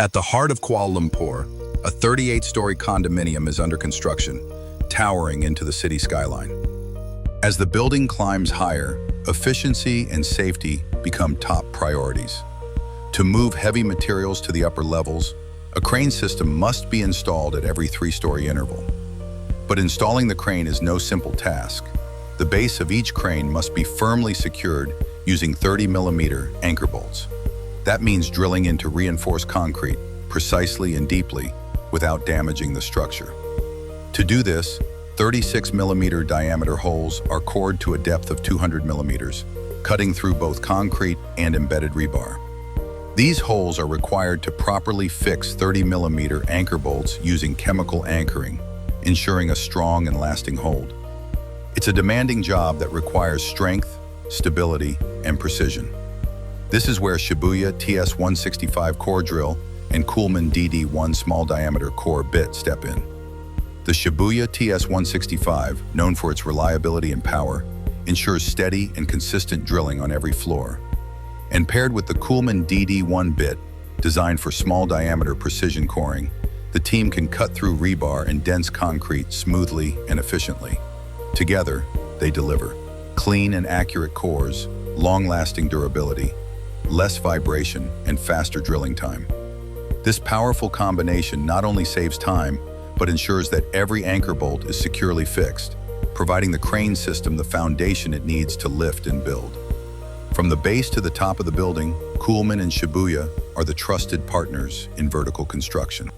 At the heart of Kuala Lumpur, a 38-story condominium is under construction, towering into the city skyline. As the building climbs higher, efficiency and safety become top priorities. To move heavy materials to the upper levels, a crane system must be installed at every 3-story interval. But installing the crane is no simple task. The base of each crane must be firmly secured using 30mm anchor bolts. That means drilling into reinforced concrete precisely and deeply without damaging the structure. To do this, 36mm diameter holes are cored to a depth of 200mm, cutting through both concrete and embedded rebar. These holes are required to properly fix 30mm anchor bolts using chemical anchoring, ensuring a strong and lasting hold. It's a demanding job that requires strength, stability, and precision. This is where Shibuya TS165 core drill and Coolman DD1 small diameter core bit step in. The Shibuya TS165, known for its reliability and power, ensures steady and consistent drilling on every floor. And paired with the Coolman DD1 bit, designed for small diameter precision coring, the team can cut through rebar and dense concrete smoothly and efficiently. Together, they deliver clean and accurate cores, long-lasting durability, less vibration, and faster drilling time. This powerful combination not only saves time, but ensures that every anchor bolt is securely fixed, providing the crane system the foundation it needs to lift and build. From the base to the top of the building, Coolman and Shibuya are the trusted partners in vertical construction.